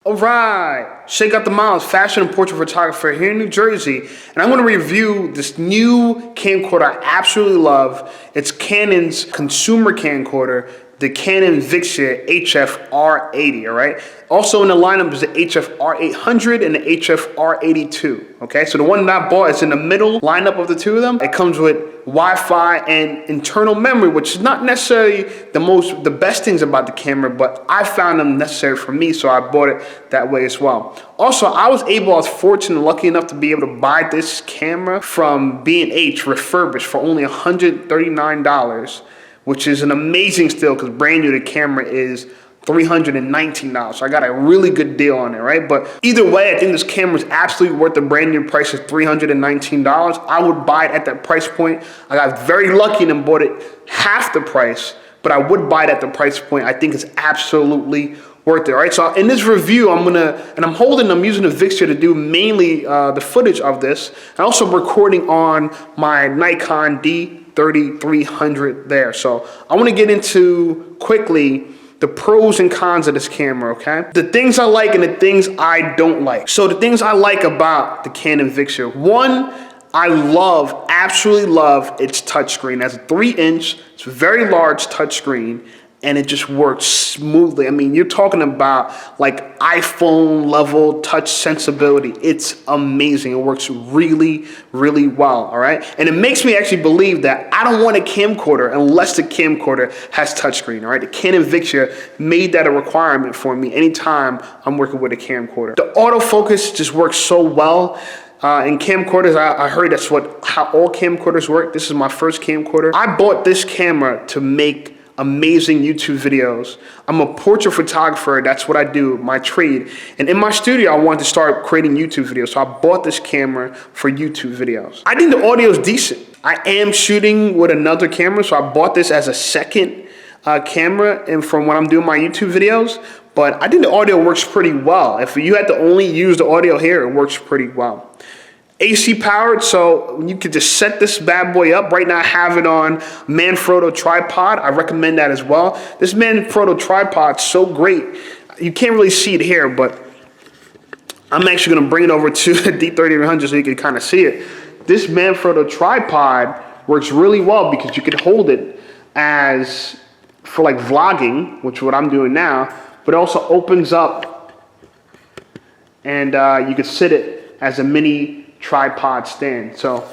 All right, Shake Out the Miles, fashion and portrait photographer here in New Jersey, and I'm going to review this new camcorder I absolutely love. It's Canon's consumer camcorder, the Canon VIXIA HF R80, all right? Also in the lineup is the HF R800 and the HF R82, okay? So the one that I bought is in the middle lineup of the two of them. It comes with Wi-Fi and internal memory, which is not necessarily the best things about the camera, but I found them necessary for me, so I bought it that way as well. Also, I was fortunate and lucky enough to be able to buy this camera from B&H refurbished for only $139, which is an amazing steal because brand new the camera is $319. So I got a really good deal on it, right? But either way, I think this camera is absolutely worth the brand new price of $319. I would buy it at that price point. I got very lucky and bought it half the price, but I would buy it at the price point. I think it's absolutely worth it, all right? So in this review, I'm using the VIXIA to do mainly the footage of this, and also recording on my Nikon D3300 there. So I want to get into quickly the pros and cons of this camera, okay? The things I like and the things I don't like. So the things I like about the Canon VIXIA. One, I absolutely love its touchscreen. It has a 3-inch, it's a very large touchscreen, and it just works smoothly. I mean, you're talking about like iPhone level touch sensibility. It's amazing. It works really, really well, all right? And it makes me actually believe that I don't want a camcorder unless the camcorder has touchscreen, all right? The Canon VIXIA made that a requirement for me anytime I'm working with a camcorder. The autofocus just works so well. In camcorders, I heard that's how all camcorders work. This is my first camcorder. I bought this camera to make amazing YouTube videos. I'm a portrait photographer. That's what I do, my trade. And in my studio, I wanted to start creating YouTube videos. So I bought this camera for YouTube videos. I think the audio is decent. I am shooting with another camera, so I bought this as a second camera and from when I'm doing my YouTube videos. But I think the audio works pretty well. If you had to only use the audio here, it works pretty well. AC powered, so you could just set this bad boy up. Right now I have it on Manfrotto tripod. I recommend that as well. This Manfrotto tripod's so great. You can't really see it here, but I'm actually gonna bring it over to the D3300 so you can kind of see it. This Manfrotto tripod works really well because you can hold it for like vlogging, which is what I'm doing now, but it also opens up and you can sit it as a mini tripod stand. So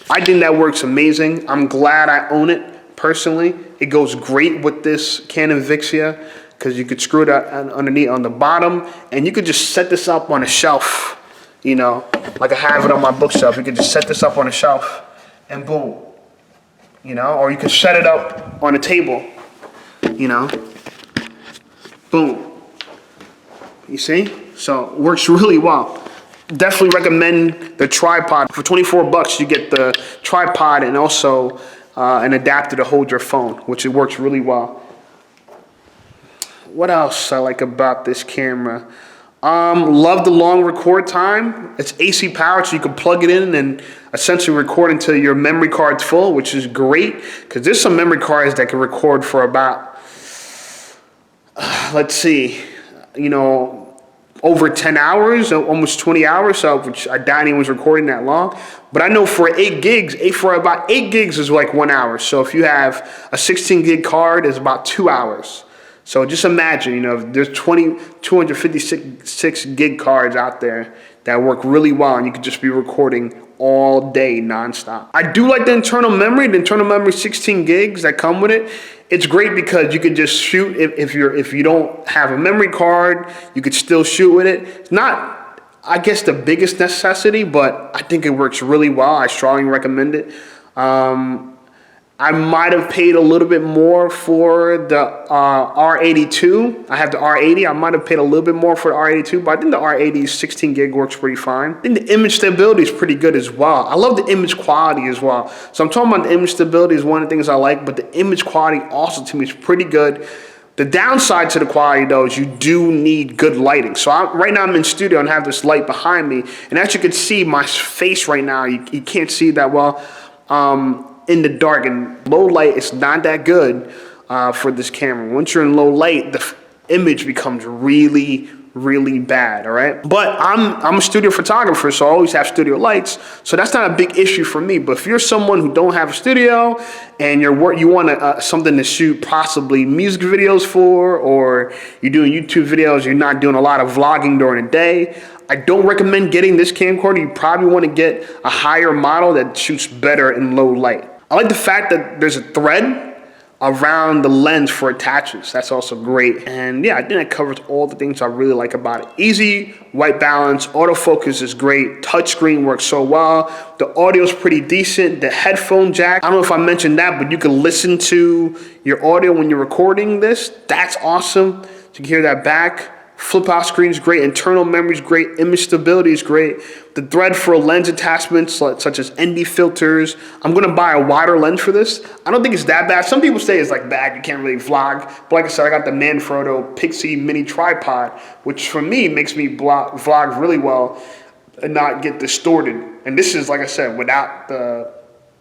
I think that works amazing. I'm glad I own it personally. It goes great with this Canon VIXIA because you could screw it underneath on the bottom, and you could just set this up on a shelf, you know, like I have it on my bookshelf. You could just set this up on a shelf and boom, you know, or you could set it up on a table, you know, boom. You see? So it works really well. Definitely recommend the tripod. For 24 bucks, you get the tripod and also an adapter to hold your phone, which it works really well. What else I like about this camera? Love the long record time. It's AC powered, so you can plug it in and essentially record until your memory card's full, which is great because there's some memory cards that can record for about, let's see, you know, over 10 hours, almost 20 hours, so which I doubt anyone's recording that long. But I know for about 8 gigs is like 1 hour. So if you have a 16 gig card, it's about 2 hours. So just imagine, you know, there's 256 gig cards out there that work really well, and you could just be recording all day nonstop. I do like the internal memory. The internal memory 16 gigs that come with it. It's great because you could just shoot if you don't have a memory card, you could still shoot with it. It's not, I guess, the biggest necessity, but I think it works really well. I strongly recommend it. I might have paid a little bit more for the R82. I have the R80. I might have paid a little bit more for the R82, but I think the R80's 16 gig works pretty fine. I think the image stability is pretty good as well. I love the image quality as well. So I'm talking about the image stability is one of the things I like, but the image quality also to me is pretty good. The downside to the quality though is you do need good lighting. So right now I'm in studio and have this light behind me, and as you can see my face right now, you can't see that well. In the dark, and low light is not that good for this camera. Once you're in low light, the image becomes really really bad, all right? But I'm a studio photographer, so I always have studio lights, so that's not a big issue for me. But if you're someone who don't have a studio and you want something to shoot possibly music videos for, or you're doing YouTube videos, you're not doing a lot of vlogging during the day, I don't recommend getting this camcorder. You probably want to get a higher model that shoots better in low light. I like the fact that there's a thread around the lens for attachments. That's also great. And yeah, I think that covers all the things I really like about it. Easy white balance, autofocus is great, touchscreen works so well, the audio is pretty decent, the headphone jack, I don't know if I mentioned that, but you can listen to your audio when you're recording this. That's awesome. So you can hear that back. Flip out screen is great, internal memory is great, image stability is great. The thread for lens attachments such as ND filters. I'm gonna buy a wider lens for this. I don't think it's that bad. Some people say it's like bad, you can't really vlog. But like I said, I got the Manfrotto PIXI mini tripod, which for me makes me vlog really well and not get distorted. And this is, like I said, without the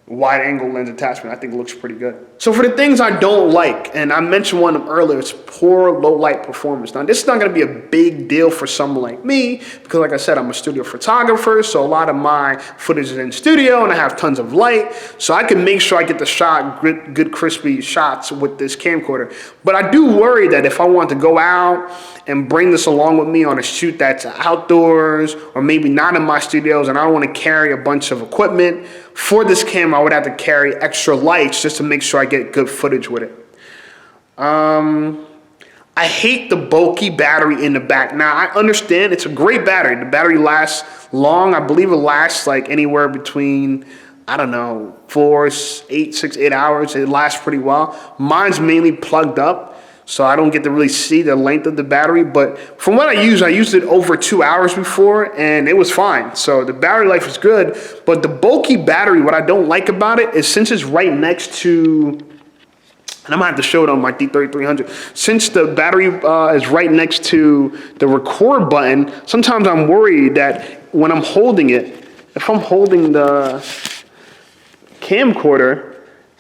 wide angle lens attachment. I think it looks pretty good. So for the things I don't like, and I mentioned one of them earlier, it's poor low light performance. Now this is not gonna be a big deal for someone like me, because like I said, I'm a studio photographer, so a lot of my footage is in studio and I have tons of light, so I can make sure I get the good crispy shots with this camcorder. But I do worry that if I want to go out and bring this along with me on a shoot that's outdoors, or maybe not in my studios, and I don't wanna carry a bunch of equipment, for this camera, I would have to carry extra lights just to make sure I get good footage with it. I hate the bulky battery in the back. Now, I understand it's a great battery. The battery lasts long. I believe it lasts like anywhere between, I don't know, 6, 8 hours. It lasts pretty well. Mine's mainly plugged up, so I don't get to really see the length of the battery. But from what I used it over 2 hours before, and it was fine. So the battery life is good. But the bulky battery, what I don't like about it is since it's right next to, and I'm gonna have to show it on my D3300. Since the battery is right next to the record button, sometimes I'm worried that when I'm holding it, if I'm holding the camcorder,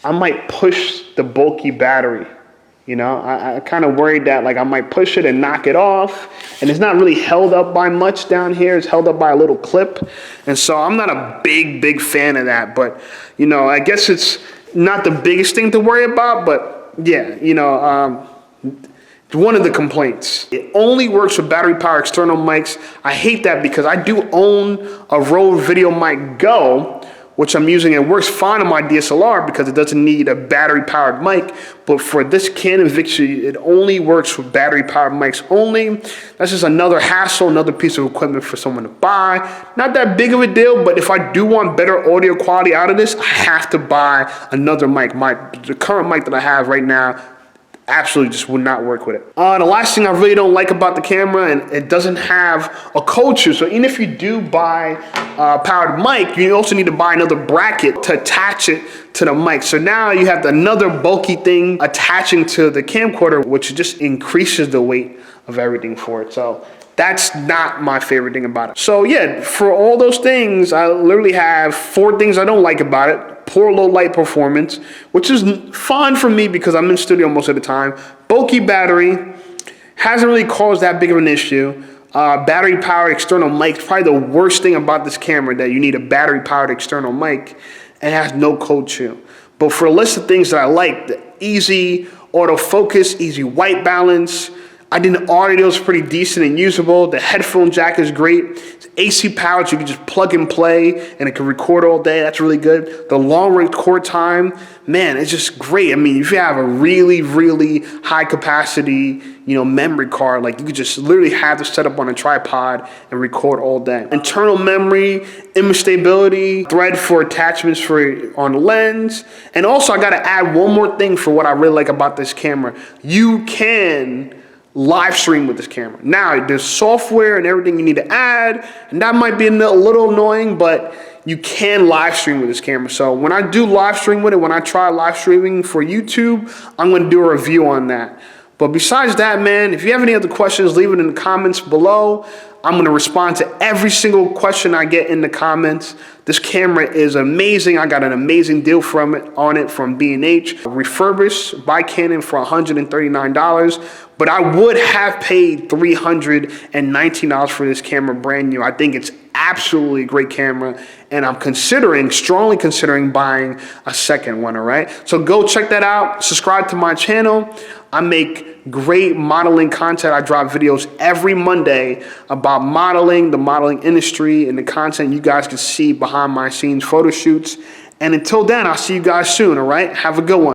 I might push the bulky battery. You know, I kind of worried that like I might push it and knock it off, and it's not really held up by much down here. It's held up by a little clip, and so I'm not a big fan of that. But you know, I guess it's not the biggest thing to worry about. But yeah, you know, one of the complaints. It only works with battery powered external mics. I hate that because I do own a Rode VideoMic Go, which I'm using. It works fine on my DSLR because it doesn't need a battery powered mic. But for this Canon VIXIA, it only works with battery powered mics only. That's just another hassle, another piece of equipment for someone to buy. Not that big of a deal, but if I do want better audio quality out of this, I have to buy another mic. The current mic that I have right now absolutely just would not work with it. The last thing I really don't like about the camera, and it doesn't have a culture. So even if you do buy a powered mic, you also need to buy another bracket to attach it to the mic. So now you have another bulky thing attaching to the camcorder, which just increases the weight of everything for it. So that's not my favorite thing about it. So yeah, for all those things, I literally have 4 things I don't like about it. Poor low light performance, which is fine for me because I'm in studio most of the time. Bulky battery, hasn't really caused that big of an issue. Battery powered external mic, probably the worst thing about this camera, that you need a battery powered external mic. It has no code chew. But for a list of things that I like, the easy autofocus, easy white balance, I think the audio is pretty decent and usable. The headphone jack is great. It's AC powered, so you can just plug and play and it can record all day. That's really good. The long record time, man, it's just great. I mean, if you have a really high capacity, you know, memory card, like you could just literally have this set up on a tripod and record all day. Internal memory, image stability, thread for attachments on the lens. And also I gotta add one more thing for what I really like about this camera. You can live stream with this camera. Now, there's software and everything you need to add, and that might be a little annoying, but you can live stream with this camera. So when I do live stream with it, when I try live streaming for YouTube, I'm gonna do a review on that. But besides that, man, if you have any other questions, leave it in the comments below. I'm going to respond to every single question I get in the comments. This camera is amazing. I got an amazing deal on it from B&H, refurbished by Canon for $139. But I would have paid $319 for this camera brand new. I think it's absolutely a great camera, and I'm strongly considering buying a second one, all right? So go check that out. Subscribe to my channel. I make great modeling content. I drop videos every Monday about modeling, the modeling industry, and the content you guys can see behind my scenes photo shoots. And until then, I'll see you guys soon, all right? Have a good one.